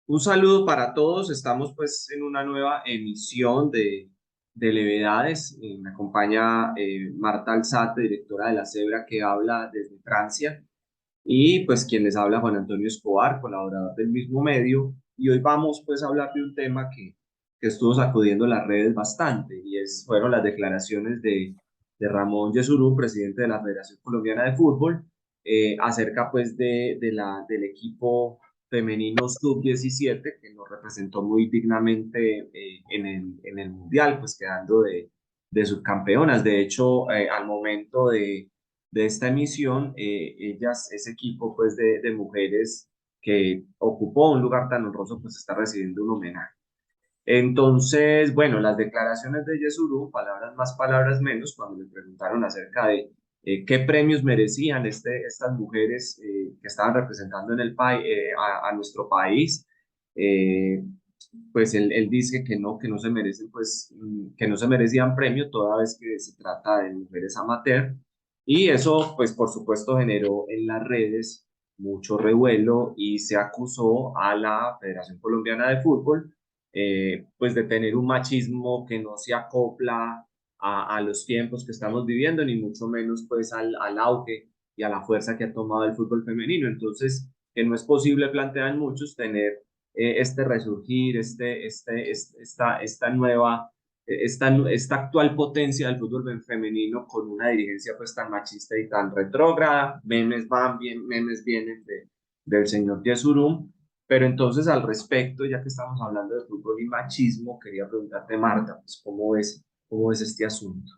Un saludo para todos. Estamos pues en una nueva emisión de Levedades. Me acompaña Marta Alzate, directora de La Cebra, que habla desde Francia. Y pues quien les habla, Juan Antonio Escobar, colaborador del mismo medio. Y hoy vamos pues a hablar de un tema que estuvo sacudiendo las redes bastante fueron las declaraciones de Ramón Yesurún, presidente de la Federación Colombiana de Fútbol, acerca pues del equipo femenino sub-17 que nos representó muy dignamente en el Mundial, pues quedando de subcampeonas. De hecho, al momento de esta emisión, ese equipo pues de mujeres que ocupó un lugar tan honroso, pues está recibiendo un homenaje. Entonces, bueno, las declaraciones de Yesurún, palabras más, palabras menos, cuando le preguntaron acerca de qué premios merecían estas mujeres que estaban representando en a nuestro país, eh, pues él dice que no se merecen, pues, que no se merecían premio toda vez que se trata de mujeres amateur. Y eso, pues, por supuesto, generó en las redes mucho revuelo y se acusó a la Federación Colombiana de Fútbol pues de tener un machismo que no se acopla a los tiempos que estamos viviendo, ni mucho menos pues al auge y a la fuerza que ha tomado el fútbol femenino. Entonces, que no es posible, plantean muchos, tener este resurgir, esta nueva, esta actual potencia del fútbol femenino con una dirigencia pues tan machista y tan retrógrada. Memes van bien, memes vienen del señor Yesurum. Pero entonces al respecto, ya que estamos hablando de fútbol y machismo, quería preguntarte, Marta, pues, cómo ves este asunto?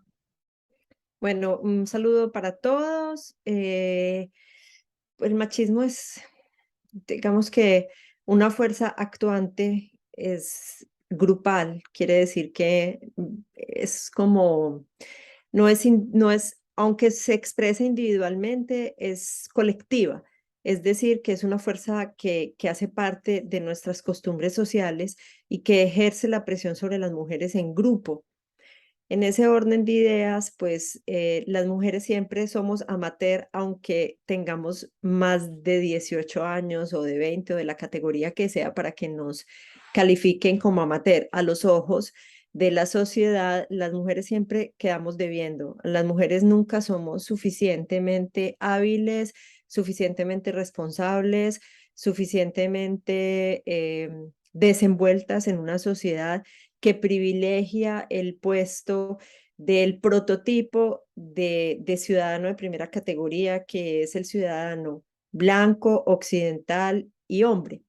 Bueno, un saludo para todos. El machismo es, digamos que una fuerza actuante es grupal, quiere decir que es como, no es, aunque se expresa individualmente, es colectiva. Es decir, que es una fuerza que hace parte de nuestras costumbres sociales y que ejerce la presión sobre las mujeres en grupo. En ese orden de ideas, pues las mujeres siempre somos amateur, aunque tengamos más de 18 años o de 20 o de la categoría que sea para que nos califiquen como amateur. A los ojos de la sociedad, las mujeres siempre quedamos debiendo. Las mujeres nunca somos suficientemente hábiles, suficientemente responsables, suficientemente desenvueltas en una sociedad que privilegia el puesto del prototipo de ciudadano de primera categoría, que es el ciudadano blanco, occidental y hombre.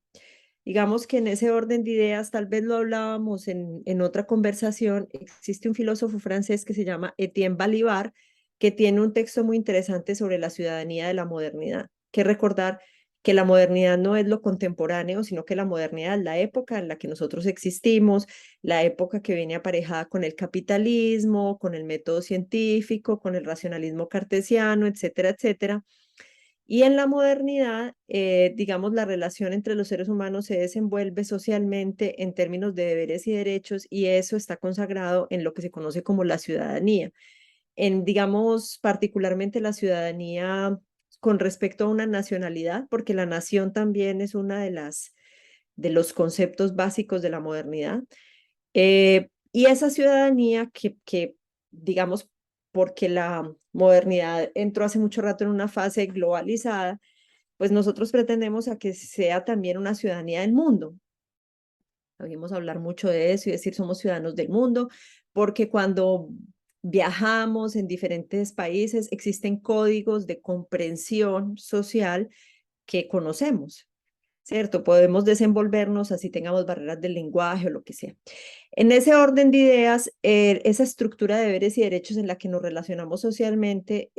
Digamos que en ese orden de ideas, tal vez lo hablábamos en otra conversación, existe un filósofo francés que se llama Etienne Balibar, que tiene un texto muy interesante sobre la ciudadanía de la modernidad. Que recordar que la modernidad no es lo contemporáneo, sino que la modernidad es la época en la que nosotros existimos, la época que viene aparejada con el capitalismo, con el método científico, con el racionalismo cartesiano, etcétera, etcétera. Y en la modernidad, digamos, la relación entre los seres humanos se desenvuelve socialmente en términos de deberes y derechos, y eso está consagrado en lo que se conoce como la ciudadanía. En, digamos, particularmente la ciudadanía con respecto a una nacionalidad, porque la nación también es una de los conceptos básicos de la modernidad. Y esa ciudadanía digamos, porque la modernidad entró hace mucho rato en una fase globalizada, pues nosotros pretendemos a que sea también una ciudadanía del mundo. Oímos hablar mucho de eso y decir somos ciudadanos del mundo, porque cuando viajamos en diferentes países existen códigos de comprensión social que conocemos, ¿cierto? Podemos desenvolvernos así tengamos barreras del lenguaje o lo que sea. En ese orden de ideas, esa estructura de deberes y derechos en la que nos relacionamos socialmente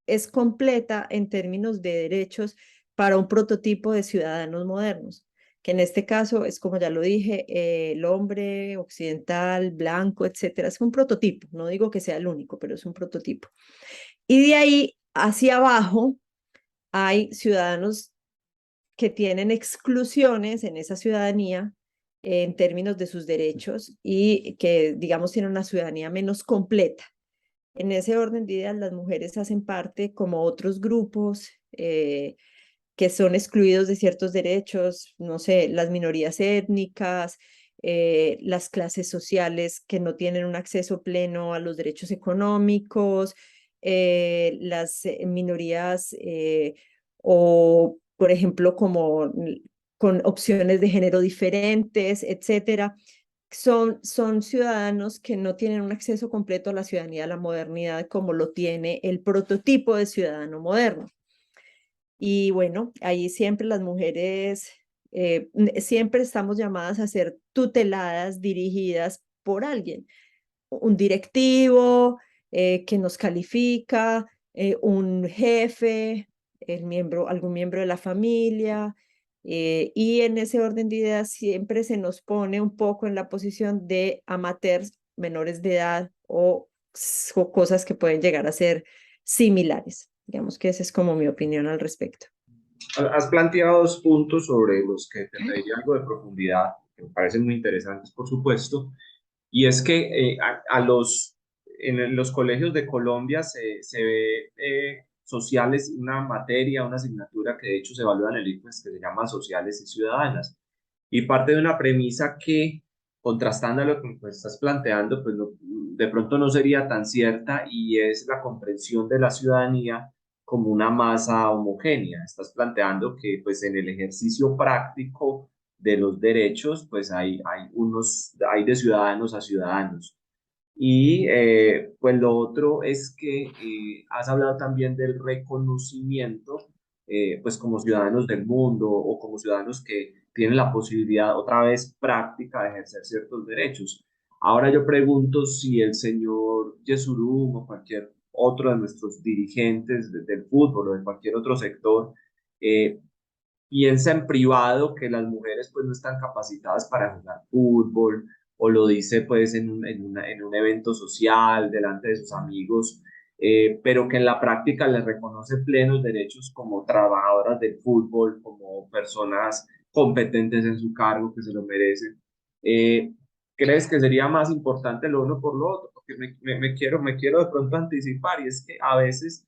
es completa en términos de derechos para un prototipo de ciudadanos modernos, que en este caso es, como ya lo dije, el hombre occidental, blanco, etcétera. Es un prototipo, no digo que sea el único, pero es un prototipo. Y de ahí hacia abajo hay ciudadanos que tienen exclusiones en esa ciudadanía en términos de sus derechos y que, digamos, tienen una ciudadanía menos completa. En ese orden de ideas, las mujeres hacen parte, como otros grupos que son excluidos de ciertos derechos, no sé, las minorías étnicas, las clases sociales que no tienen un acceso pleno a los derechos económicos, las minorías o, por ejemplo, como con opciones de género diferentes, etcétera. Son ciudadanos que no tienen un acceso completo a la ciudadanía, a la modernidad, como lo tiene el prototipo de ciudadano moderno. Y bueno, ahí siempre las mujeres, siempre estamos llamadas a ser tuteladas, dirigidas por alguien, un directivo que nos califica, un jefe, algún miembro de la familia. Y en ese orden de ideas siempre se nos pone un poco en la posición de amateurs menores de edad o cosas que pueden llegar a ser similares. Digamos que esa es como mi opinión al respecto. Has planteado dos puntos sobre los que te pediría algo de profundidad, que me parecen muy interesantes, por supuesto, y es que en los colegios de Colombia se ve sociales, una materia, una asignatura que de hecho se evalúa en el ICFES que se llama Sociales y Ciudadanas, y parte de una premisa que, contrastando a lo que pues, estás planteando, pues de pronto no sería tan cierta, y es la comprensión de la ciudadanía como una masa homogénea. Estás planteando que pues en el ejercicio práctico de los derechos, pues hay de ciudadanos a ciudadanos. Y pues lo otro es que has hablado también del reconocimiento, pues como ciudadanos del mundo o como ciudadanos que tienen la posibilidad otra vez práctica de ejercer ciertos derechos. Ahora yo pregunto si el señor Yesurum o cualquier otro de nuestros dirigentes del fútbol o de cualquier otro sector eh, piensa en privado que las mujeres pues no están capacitadas para jugar fútbol, o lo dice pues en un evento social delante de sus amigos, pero que en la práctica les reconoce plenos derechos como trabajadoras del fútbol, como personas competentes en su cargo que se lo merecen. Eh, ¿Crees que sería más importante lo uno por lo otro? Porque me quiero de pronto anticipar, y es que a veces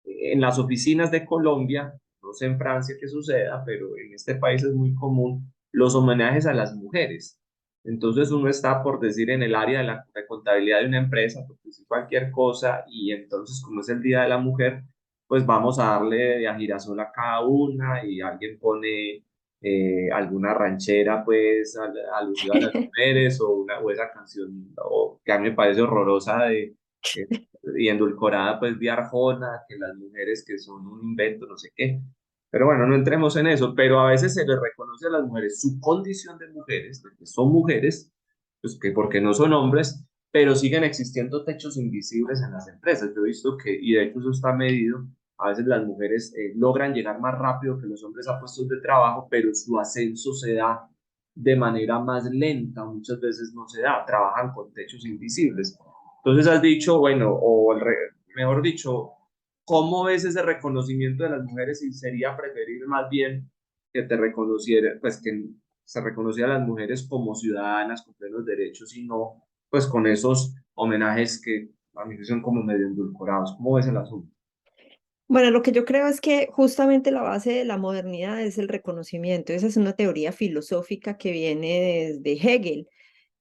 en las oficinas de Colombia, no sé en Francia qué suceda, pero en este país es muy común los homenajes a las mujeres. Entonces uno está, por decir, en el área de contabilidad de una empresa, por decir cualquier cosa, y entonces como es el Día de la Mujer, pues vamos a darle de a girasol a cada una, y alguien pone alguna ranchera pues alusiva a las mujeres, o esa canción que a mí me parece horrorosa eh, y endulcorada pues de Arjona, que las mujeres que son un invento, no sé qué. Pero bueno, no entremos en eso, pero a veces se les reconoce a las mujeres su condición de mujeres, de que son mujeres, pues que porque no son hombres, pero siguen existiendo techos invisibles en las empresas. Yo he visto que, y de hecho eso está medido, a veces las mujeres logran llegar más rápido que los hombres a puestos de trabajo, pero su ascenso se da de manera más lenta, muchas veces no se da, trabajan con techos invisibles. Entonces has dicho, bueno, mejor dicho, ¿cómo ves ese reconocimiento de las mujeres? Y sería preferible más bien que te reconociera, pues que se reconociera a las mujeres como ciudadanas con plenos derechos, y no pues con esos homenajes que a mí son como medio endulcorados. ¿Cómo ves el asunto? Bueno, lo que yo creo es que justamente la base de la modernidad es el reconocimiento. Esa es una teoría filosófica que viene desde Hegel.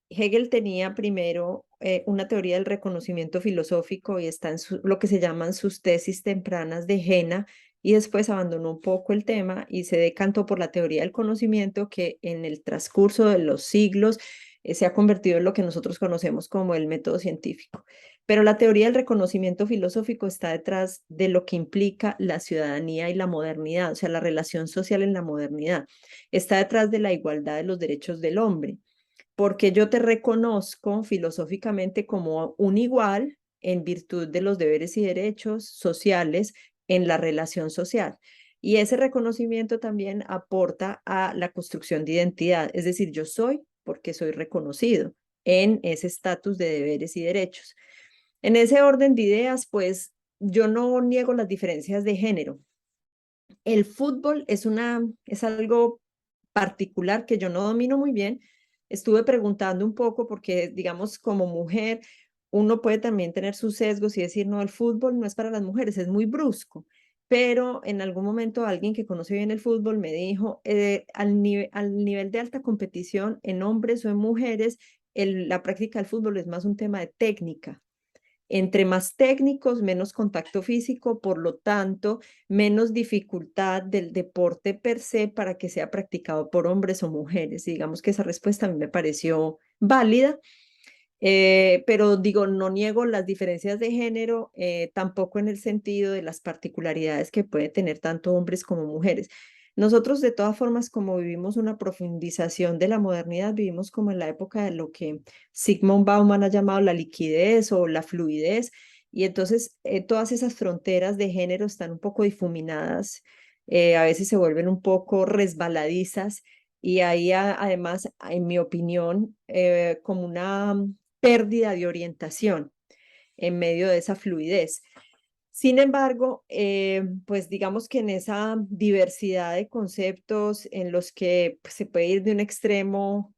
Hegel tenía primero una teoría del reconocimiento filosófico y está en lo que se llaman sus tesis tempranas de Jena, y después abandonó un poco el tema y se decantó por la teoría del conocimiento, que en el transcurso de los siglos se ha convertido en lo que nosotros conocemos como el método científico. Pero la teoría del reconocimiento filosófico está detrás de lo que implica la ciudadanía y la modernidad, o sea, la relación social en la modernidad. Está detrás de la igualdad de los derechos del hombre, porque yo te reconozco filosóficamente como un igual en virtud de los deberes y derechos sociales en la relación social. Y ese reconocimiento también aporta a la construcción de identidad, es decir, yo soy porque soy reconocido en ese estatus de deberes y derechos. En ese orden de ideas, pues yo no niego las diferencias de género. El fútbol es algo particular que yo no domino muy bien. Estuve preguntando un poco porque, digamos, como mujer, uno puede también tener sus sesgos y decir, no, el fútbol no es para las mujeres, es muy brusco. pero en algún momento alguien que conoce bien el fútbol me dijo, al nivel de alta competición en hombres o en mujeres, la práctica del fútbol es más un tema de técnica. Entre más técnicos, menos contacto físico, por lo tanto, menos dificultad del deporte per se para que sea practicado por hombres o mujeres. Y digamos que esa respuesta a mí me pareció válida. Pero digo, no niego las diferencias de género, tampoco en el sentido de las particularidades que puede tener tanto hombres como mujeres. Nosotros, de todas formas, como vivimos una profundización de la modernidad, vivimos como en la época de lo que Sigmund Bauman ha llamado la liquidez o la fluidez, y entonces todas esas fronteras de género están un poco difuminadas, a veces se vuelven un poco resbaladizas, y ahí además, en mi opinión, como una pérdida de orientación en medio de esa fluidez. Sin embargo, pues digamos que en esa diversidad de conceptos en los que pues, se puede ir de un extremo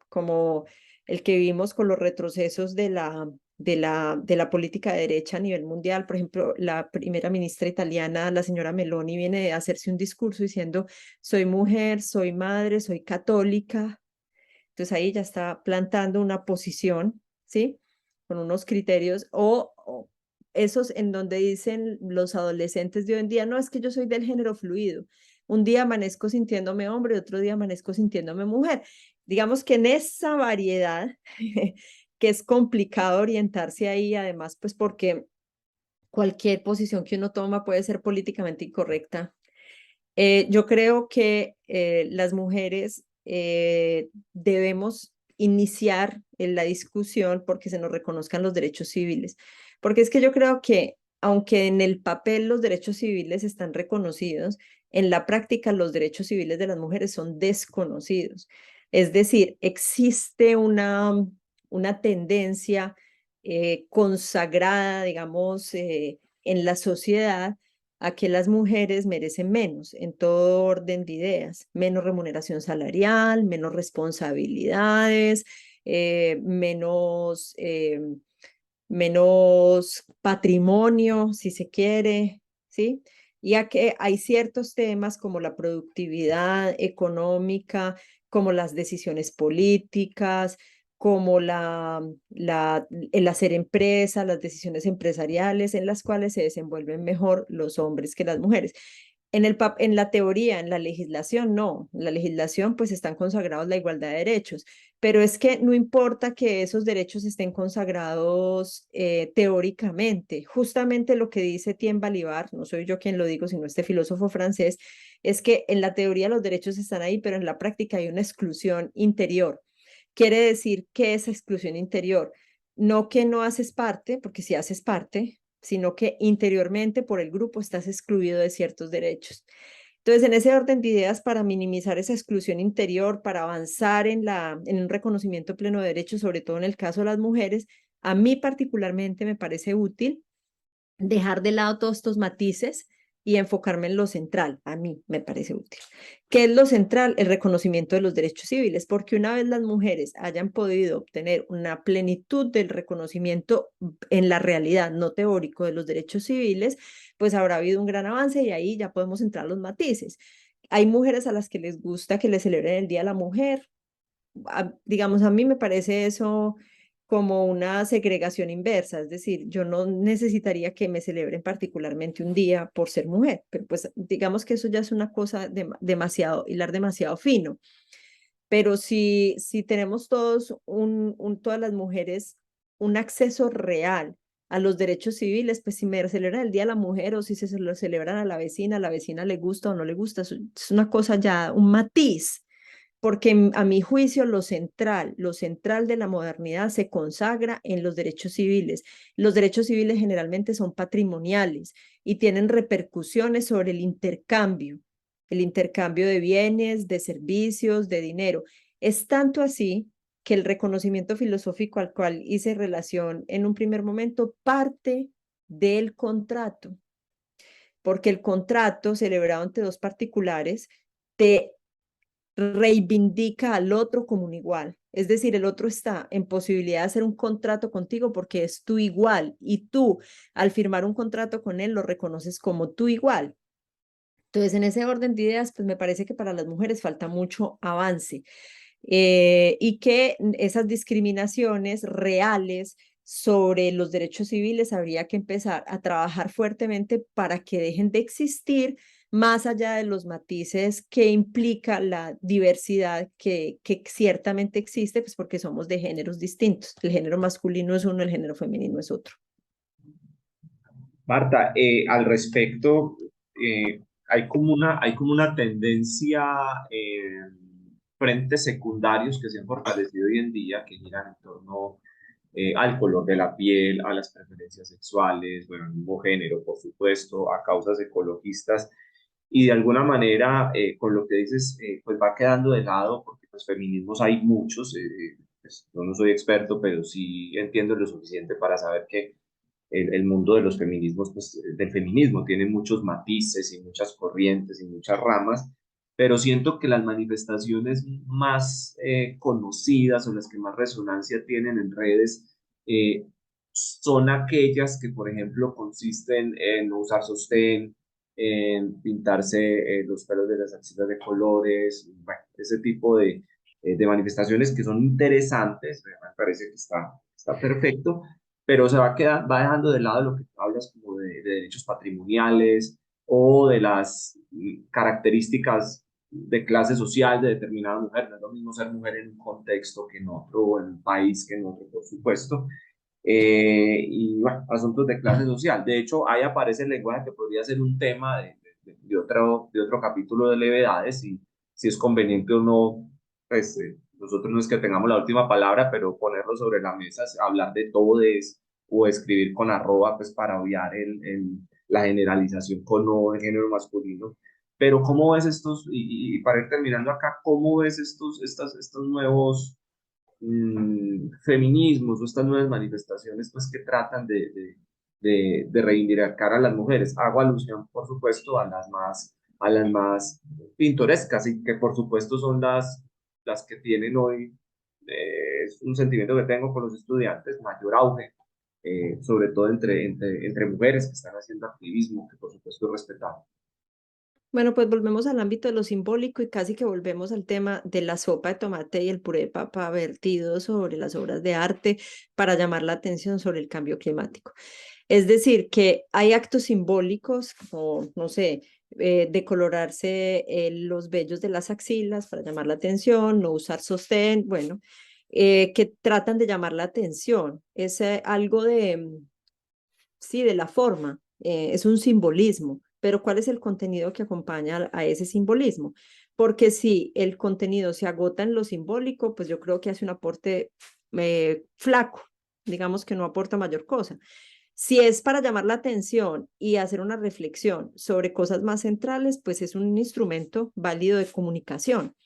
como el que vimos con los retrocesos de la política de derecha a nivel mundial. Por ejemplo, la primera ministra italiana, la señora Meloni, viene a hacerse un discurso diciendo, soy mujer, soy madre, soy católica. Entonces ahí ya está plantando una posición, ¿sí? Con unos criterios o esos en donde dicen los adolescentes de hoy en día, no, es que yo soy del género fluido. Un día amanezco sintiéndome hombre, otro día amanezco sintiéndome mujer. Digamos que en esa variedad, que es complicado orientarse ahí, además, pues porque cualquier posición que uno toma puede ser políticamente incorrecta. Yo creo que las mujeres debemos iniciar en la discusión porque se nos reconozcan los derechos civiles, porque es que yo creo que aunque en el papel los derechos civiles están reconocidos, en la práctica los derechos civiles de las mujeres son desconocidos. Es decir, existe una tendencia consagrada, digamos, en la sociedad a que las mujeres merecen menos en todo orden de ideas, menos remuneración salarial, menos responsabilidades, menos patrimonio, si se quiere, ¿sí? Ya que hay ciertos temas como la productividad económica, como las decisiones políticas, como el hacer empresa, las decisiones empresariales, en las cuales se desenvuelven mejor los hombres que las mujeres. En la teoría, en la legislación, no. En la legislación, pues están consagrados la igualdad de derechos, pero es que no importa que esos derechos estén consagrados teóricamente. Justamente lo que dice Etienne Balibar, no soy yo quien lo digo, sino este filósofo francés, es que en la teoría los derechos están ahí, pero en la práctica hay una exclusión interior. Quiere decir que esa exclusión interior, no que no haces parte, porque si haces parte, sino que interiormente por el grupo estás excluido de ciertos derechos. Entonces, en ese orden de ideas, para minimizar esa exclusión interior, para avanzar en un reconocimiento pleno de derechos, sobre todo en el caso de las mujeres, a mí particularmente me parece útil dejar de lado todos estos matices y enfocarme en lo central. A mí me parece útil. ¿Qué es lo central? El reconocimiento de los derechos civiles, porque una vez las mujeres hayan podido obtener una plenitud del reconocimiento en la realidad, no teórico, de los derechos civiles, pues habrá habido un gran avance y ahí ya podemos entrar a los matices. Hay mujeres a las que les gusta que les celebren el Día de la Mujer. Digamos, a mí me parece eso como una segregación inversa, es decir, yo no necesitaría que me celebren particularmente un día por ser mujer, pero pues digamos que eso ya es una cosa demasiado, hilar demasiado fino. Pero si tenemos todas las mujeres un acceso real a los derechos civiles, pues si me celebran el Día de la Mujer o si se lo celebran a la vecina le gusta o no le gusta, eso es una cosa ya, un matiz, porque a mi juicio lo central de la modernidad se consagra en los derechos civiles. Los derechos civiles generalmente son patrimoniales y tienen repercusiones sobre el intercambio de bienes, de servicios, de dinero. Es tanto así que el reconocimiento filosófico al cual hice relación en un primer momento parte del contrato, porque el contrato celebrado entre dos particulares te reivindica al otro como un igual. Es decir, el otro está en posibilidad de hacer un contrato contigo porque es tu igual y tú al firmar un contrato con él lo reconoces como tu igual. Entonces, en ese orden de ideas, pues me parece que para las mujeres falta mucho avance y que esas discriminaciones reales sobre los derechos civiles habría que empezar a trabajar fuertemente para que dejen de existir más allá de los matices que implica la diversidad que ciertamente existe, pues porque somos de géneros distintos. El género masculino es uno, el género femenino es otro. Marta, al respecto, hay como una tendencia frentes secundarios que se han fortalecido hoy en día, que giran en torno al color de la piel, a las preferencias sexuales, bueno, al mismo género, por supuesto, a causas ecologistas, y de alguna manera, con lo que dices, pues va quedando de lado, porque pues feminismos hay muchos, pues, yo no soy experto, pero sí entiendo lo suficiente para saber que el mundo de los feminismos, pues, del feminismo tiene muchos matices y muchas corrientes y muchas ramas, pero siento que las manifestaciones más conocidas o las que más resonancia tienen en redes son aquellas que, por ejemplo, consisten en no usar sostén, en pintarse los pelos de las axilas de colores, bueno, ese tipo de manifestaciones que son interesantes, me parece que está perfecto, pero se va dejando de lado lo que tú hablas como de derechos patrimoniales o de las características de clase social de determinada mujer. No es lo mismo ser mujer en un contexto que en otro, o en un país que en otro, por supuesto. Y bueno, asuntos de clase social. De hecho, ahí aparece el lenguaje que podría ser un tema de otro capítulo de levedades, y si es conveniente o no, pues nosotros no es que tengamos la última palabra, pero ponerlo sobre la mesa, hablar de todes o escribir con arroba, pues para obviar la generalización con no de género masculino. Pero ¿cómo ves estos, y para ir terminando acá, cómo ves estos nuevos feminismos o estas nuevas manifestaciones pues que tratan de reivindicar a las mujeres? Hago alusión, por supuesto, a las más pintorescas y que por supuesto son las que tienen hoy, es un sentimiento que tengo con los estudiantes, mayor auge, sobre todo entre mujeres que están haciendo activismo, que por supuesto es respetable. Bueno, pues volvemos al ámbito de lo simbólico y casi que volvemos al tema de la sopa de tomate y el puré de papa vertido sobre las obras de arte para llamar la atención sobre el cambio climático. Es decir, que hay actos simbólicos como, no sé, decolorarse los vellos de las axilas para llamar la atención, no usar sostén, bueno, que tratan de llamar la atención. Es algo de, sí, de la forma, es un simbolismo, pero ¿cuál es el contenido que acompaña a ese simbolismo? Porque si el contenido se agota en lo simbólico, pues yo creo que hace un aporte flaco, digamos que no aporta mayor cosa. Si es para llamar la atención y hacer una reflexión sobre cosas más centrales, pues es un instrumento válido de comunicación.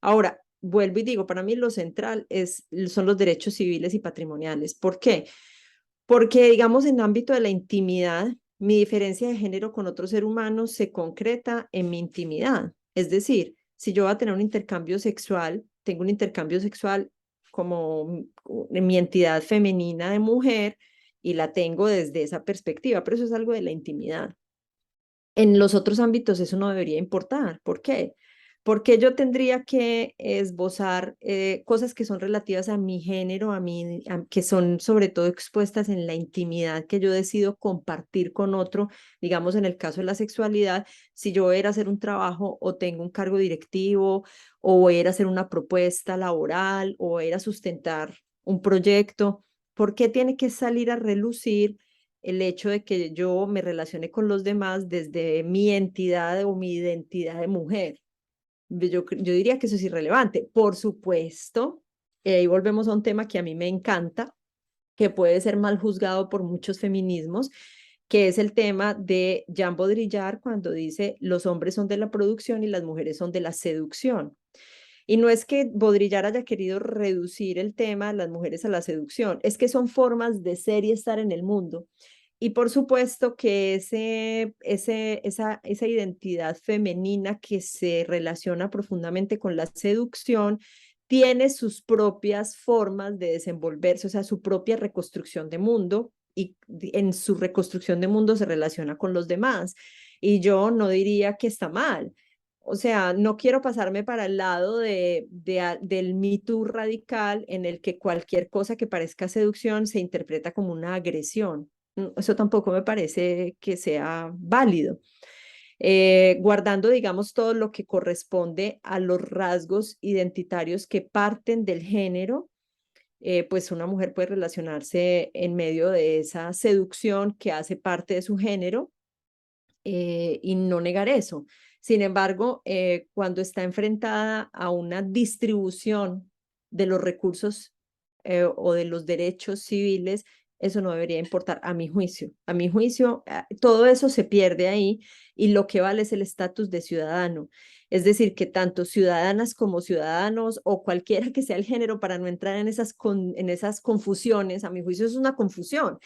Ahora, vuelvo y digo, para mí lo central son los derechos civiles y patrimoniales. ¿Por qué? Porque, digamos, en el ámbito de la intimidad, mi diferencia de género con otro ser humano se concreta en mi intimidad. Es decir, si yo voy a tener un intercambio sexual, tengo un intercambio sexual como en mi entidad femenina de mujer y la tengo desde esa perspectiva, pero eso es algo de la intimidad. En los otros ámbitos eso no debería importar. ¿Por qué? Porque yo tendría que esbozar cosas que son relativas a mi género, que son sobre todo expuestas en la intimidad que yo decido compartir con otro, digamos en el caso de la sexualidad, si yo voy a ir a hacer un trabajo o tengo un cargo directivo o voy a ir a hacer una propuesta laboral o voy a ir a sustentar un proyecto, ¿por qué tiene que salir a relucir el hecho de que yo me relacione con los demás desde mi entidad o mi identidad de mujer? Yo diría que eso es irrelevante. Por supuesto, y volvemos a un tema que a mí me encanta, que puede ser mal juzgado por muchos feminismos, que es el tema de Jean Baudrillard cuando dice los hombres son de la producción y las mujeres son de la seducción. Y no es que Baudrillard haya querido reducir el tema de las mujeres a la seducción, es que son formas de ser y estar en el mundo. Y por supuesto que esa identidad femenina que se relaciona profundamente con la seducción tiene sus propias formas de desenvolverse, o sea, su propia reconstrucción de mundo, y en su reconstrucción de mundo se relaciona con los demás. Y yo no diría que está mal. O sea, no quiero pasarme para el lado del Me Too radical en el que cualquier cosa que parezca seducción se interpreta como una agresión. Eso tampoco me parece que sea válido. Guardando, digamos, todo lo que corresponde a los rasgos identitarios que parten del género, pues una mujer puede relacionarse en medio de esa seducción que hace parte de su género, y no negar eso. Sin embargo, cuando está enfrentada a una distribución de los recursos, o de los derechos civiles, eso no debería importar, a mi juicio. A mi juicio, todo eso se pierde ahí, y lo que vale es el estatus de ciudadano. Es decir, que tanto ciudadanas como ciudadanos, o cualquiera que sea el género, para no entrar en esas confusiones, a mi juicio es una confusión,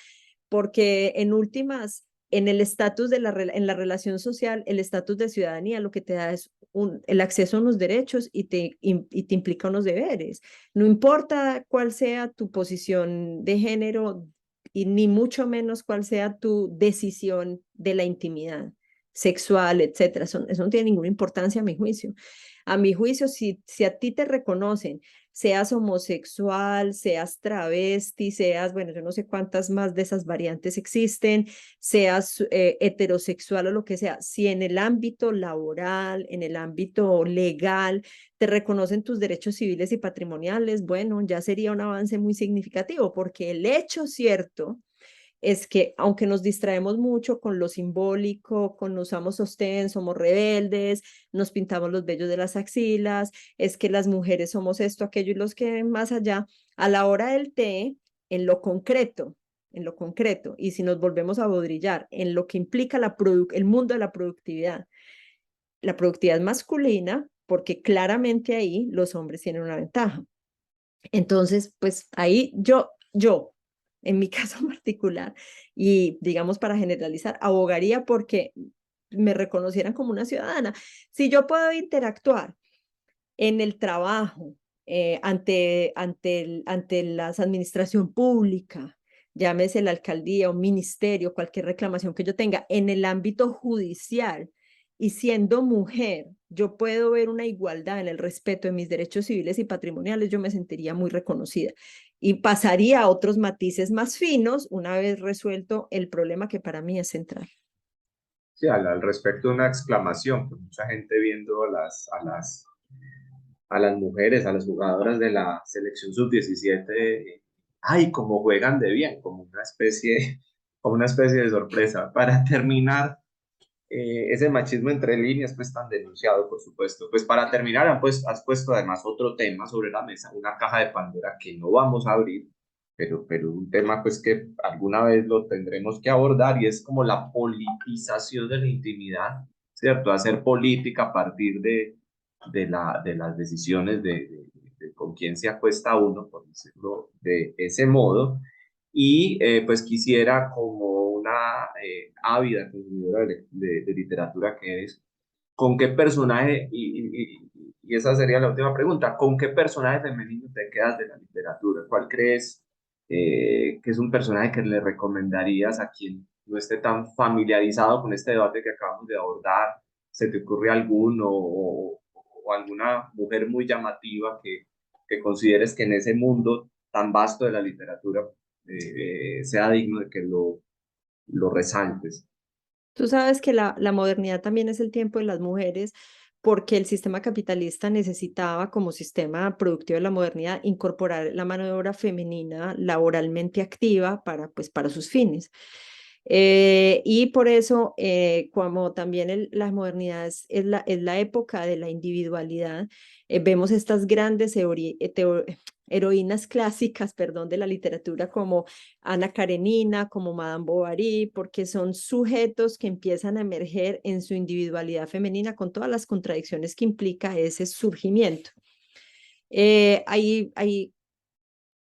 porque en últimas, en el estatus en la relación social, el estatus de ciudadanía lo que te da es el acceso a unos derechos, y te implica unos deberes. No importa cuál sea tu posición de género, y ni mucho menos cuál sea tu decisión de la intimidad sexual, etcétera. Eso no tiene ninguna importancia a mi juicio. A mi juicio, si a ti te reconocen, seas homosexual, seas travesti, seas, bueno, yo no sé cuántas más de esas variantes existen, seas heterosexual o lo que sea, si en el ámbito laboral, en el ámbito legal, te reconocen tus derechos civiles y patrimoniales, bueno, ya sería un avance muy significativo, porque el hecho cierto es que aunque nos distraemos mucho con lo simbólico, con usamos sostén, somos rebeldes, nos pintamos los vellos de las axilas, es que las mujeres somos esto, aquello y los que más allá, a la hora del té, en lo concreto, y si nos volvemos a bodrillar en lo que implica el mundo de la productividad masculina, porque claramente ahí los hombres tienen una ventaja. Entonces, pues ahí en mi caso particular, y digamos para generalizar, abogaría porque me reconocieran como una ciudadana. Si yo puedo interactuar en el trabajo, ante la administración pública, llámese la alcaldía, un ministerio, cualquier reclamación que yo tenga en el ámbito judicial, y siendo mujer, yo puedo ver una igualdad en el respeto de mis derechos civiles y patrimoniales, yo me sentiría muy reconocida, y pasaría a otros matices más finos una vez resuelto el problema que para mí es central. Sí, al respecto una exclamación, pues mucha gente viendo a las mujeres, a las jugadoras de la selección sub-17, ay, cómo juegan de bien, como una especie de sorpresa. Para terminar, ese machismo entre líneas, pues tan denunciado, por supuesto. Pues para terminar, has puesto además otro tema sobre la mesa, una caja de Pandora que no vamos a abrir, pero un tema pues que alguna vez lo tendremos que abordar, y es como la politización de la intimidad, ¿cierto? Hacer política a partir de las decisiones de con quién se acuesta uno, por decirlo de ese modo. Y pues quisiera, como una ávida consumidora de literatura que eres, ¿con qué personaje, y esa sería la última pregunta, ¿con qué personaje femenino te quedas de la literatura? ¿Cuál crees que es un personaje que le recomendarías a quien no esté tan familiarizado con este debate que acabamos de abordar? ¿Se te ocurre alguno, o alguna mujer muy llamativa que consideres que en ese mundo tan vasto de la literatura sea digno de que lo resaltes? Tú sabes que la modernidad también es el tiempo de las mujeres, porque el sistema capitalista necesitaba, como sistema productivo de la modernidad, incorporar la mano de obra femenina laboralmente activa pues, para sus fines. Y por eso, como también la modernidad es la época de la individualidad, vemos estas grandes heroínas clásicas, perdón, de la literatura, como Ana Karenina, como Madame Bovary, porque son sujetos que empiezan a emerger en su individualidad femenina con todas las contradicciones que implica ese surgimiento. Hay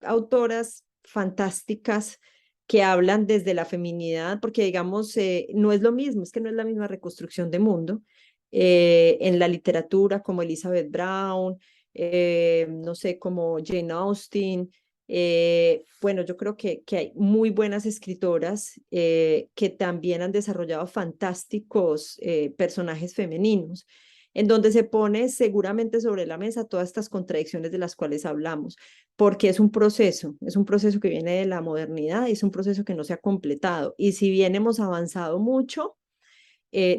autoras fantásticas que hablan desde la feminidad, porque digamos, no es lo mismo, es que no es la misma reconstrucción de mundo, en la literatura como Elizabeth Brown, no sé, como Jane Austen. Bueno, yo creo que hay muy buenas escritoras que también han desarrollado fantásticos personajes femeninos, en donde se pone seguramente sobre la mesa todas estas contradicciones de las cuales hablamos, porque es un proceso que viene de la modernidad y es un proceso que no se ha completado. Y si bien hemos avanzado mucho,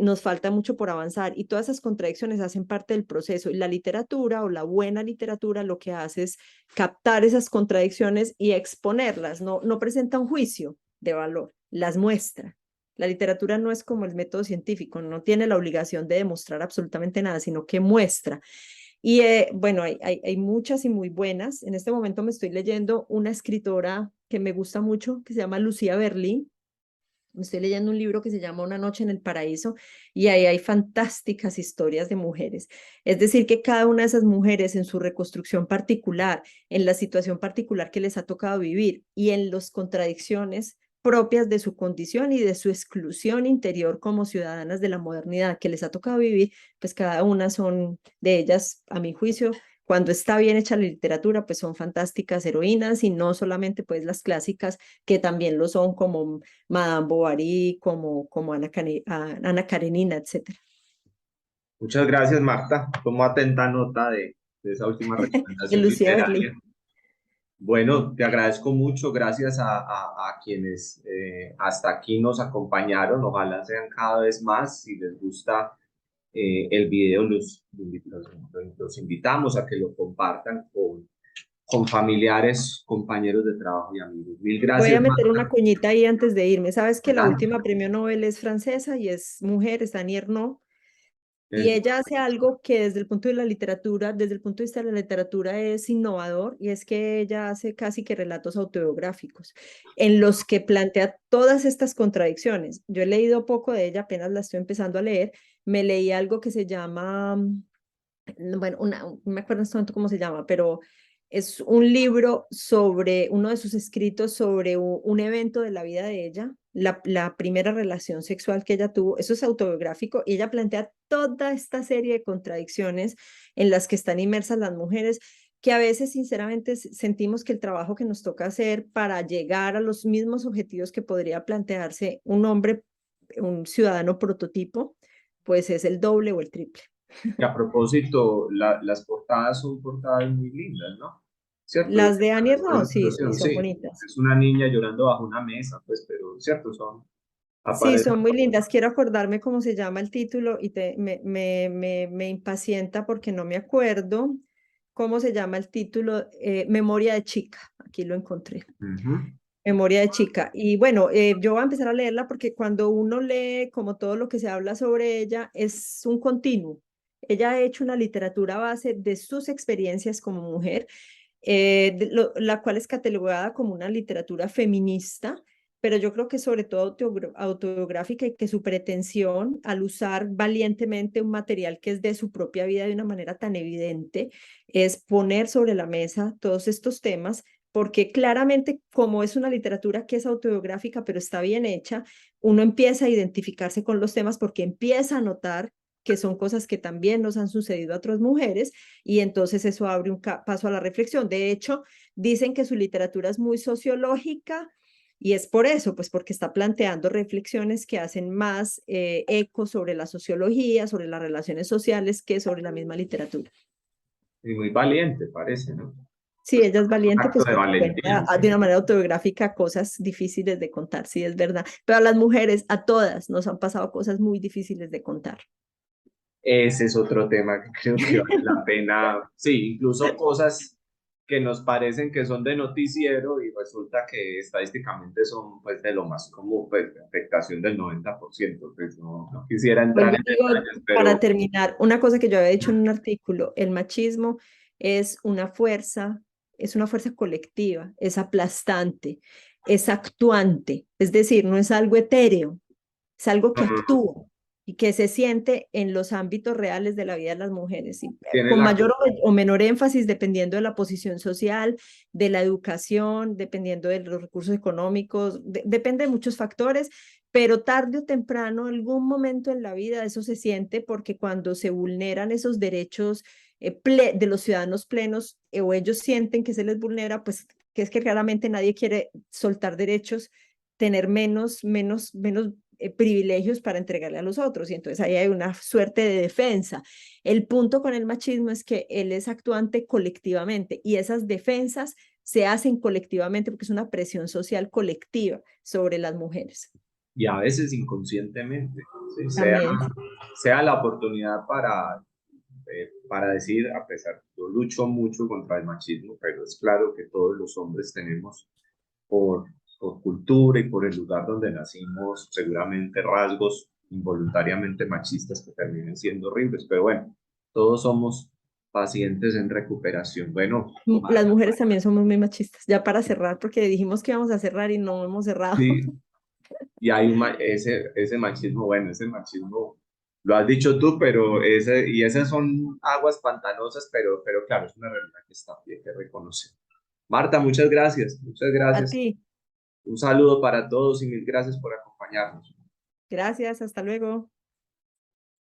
nos falta mucho por avanzar y todas esas contradicciones hacen parte del proceso y la literatura o la buena literatura lo que hace es captar esas contradicciones y exponerlas, no presenta un juicio de valor, las muestra. La literatura no es como el método científico, no tiene la obligación de demostrar absolutamente nada, sino que muestra. Y bueno, hay muchas y muy buenas. En este momento me estoy leyendo una escritora que me gusta mucho, que se llama Lucía Berlín. Me estoy leyendo un libro que se llama Una noche en el paraíso y ahí hay fantásticas historias de mujeres. Es decir, que cada una de esas mujeres en su reconstrucción particular, en la situación particular que les ha tocado vivir y en las contradicciones propias de su condición y de su exclusión interior como ciudadanas de la modernidad que les ha tocado vivir, pues cada una son de ellas, a mi juicio, cuando está bien hecha la literatura, pues son fantásticas heroínas y no solamente pues las clásicas que también lo son como Madame Bovary, como Ana Karenina, etcétera. Muchas gracias, Marta. Tomo atenta nota de esa última De recomendación Lucía literaria. Berlín. Bueno, te agradezco mucho, gracias a quienes hasta aquí nos acompañaron. Ojalá sean cada vez más. Si les gusta el video, los invitamos a que lo compartan con familiares, compañeros de trabajo y amigos. Mil Voy gracias, a meter una Marta. cuñita ahí antes de irme. Sabes que la Adelante. última premio Nobel es francesa y es mujer, es Annie Ernaux. Y Es- ella hace algo que desde el punto de la literatura, desde el punto de vista de la literatura es innovador y es que ella hace casi que relatos autobiográficos en los que plantea todas estas contradicciones. Yo he leído poco de ella, apenas la estoy empezando a leer. Me leí algo que se llama, bueno, no me acuerdo en este momento cómo se llama, pero es un libro sobre uno de sus escritos sobre un evento de la vida de ella, la primera relación sexual que ella tuvo. Eso es autobiográfico y ella plantea toda esta serie de contradicciones en las que están inmersas las mujeres, que a veces sinceramente sentimos que el trabajo que nos toca hacer para llegar a los mismos objetivos que podría plantearse un hombre, un ciudadano prototipo, pues es el doble o el triple. Y a propósito, las portadas son portadas muy lindas, ¿no? ¿Cierto? Las de Annie Con la Ernaux, sí, sí, situación, son sí. bonitas. Es una niña llorando bajo una mesa, pues, pero, ¿cierto? Son, Sí, aparecen. son muy lindas. Quiero acordarme cómo se llama el título y me impacienta porque no me acuerdo cómo se llama el título. Memoria de chica. Aquí lo encontré. Ujú. Memoria de chica. Y bueno, yo voy a empezar a leerla porque cuando uno lee como todo lo que se habla sobre ella, es un continuo. Ella ha hecho una literatura a base de sus experiencias como mujer, la cual es catalogada como una literatura feminista, pero yo creo que sobre todo autobiográfica y que su pretensión al usar valientemente un material que es de su propia vida de una manera tan evidente es poner sobre la mesa todos estos temas porque claramente como es una literatura que es autobiográfica, pero está bien hecha, uno empieza a identificarse con los temas porque empieza a notar que son cosas que también nos han sucedido a otras mujeres y entonces eso abre un paso a la reflexión. De hecho, dicen que su literatura es muy sociológica y es por eso, pues porque está planteando reflexiones que hacen más eco sobre la sociología, sobre las relaciones sociales que sobre la misma literatura. Y muy valiente, parece, ¿no? Sí, ella es Un valiente, acto pues de porque valentía, cuenta sí. de una manera autobiográfica cosas difíciles de contar, sí, es verdad. Pero a las mujeres, a todas, nos han pasado cosas muy difíciles de contar. Ese es otro tema que creo que vale la pena, sí, incluso cosas que nos parecen que son de noticiero y resulta que estadísticamente son pues de lo más común, pues de afectación del 90%, pues no quisiera entrar Vuelvo en y digo, detalles, para pero terminar, una cosa que yo había dicho en un artículo, el machismo es es una fuerza colectiva, es aplastante, es actuante, es decir, no es algo etéreo, es algo que mm, actúa y que se siente en los ámbitos reales de la vida de las mujeres, y, tiene con la, mayor o menor énfasis dependiendo de la posición social, de la educación, dependiendo de los recursos económicos, depende de muchos factores, pero tarde o temprano, algún momento en la vida eso se siente porque cuando se vulneran esos derechos de los ciudadanos plenos, o ellos sienten que se les vulnera, pues que es que claramente nadie quiere soltar derechos, tener menos privilegios para entregarle a los otros, y entonces ahí hay una suerte de defensa. El punto con el machismo es que él es actuante colectivamente, y esas defensas se hacen colectivamente porque es una presión social colectiva sobre las mujeres. Y a veces inconscientemente, ¿sí? También. Sea la oportunidad para decir, a pesar, yo lucho mucho contra el machismo, pero es claro que todos los hombres tenemos, por, por cultura y por el lugar donde nacimos, seguramente rasgos involuntariamente machistas que terminen siendo horribles, pero bueno, todos somos pacientes en recuperación. Bueno, Las mujeres también somos muy machistas. Ya para cerrar, porque dijimos que íbamos a cerrar y no hemos cerrado. sí, y hay ese machismo, bueno, ese machismo, lo has dicho tú, pero y esas son aguas pantanosas, pero claro, es una realidad que está bien que reconocer. Marta, muchas gracias, muchas A gracias. ti. Un saludo para todos y mil gracias por acompañarnos. Gracias. Hasta luego.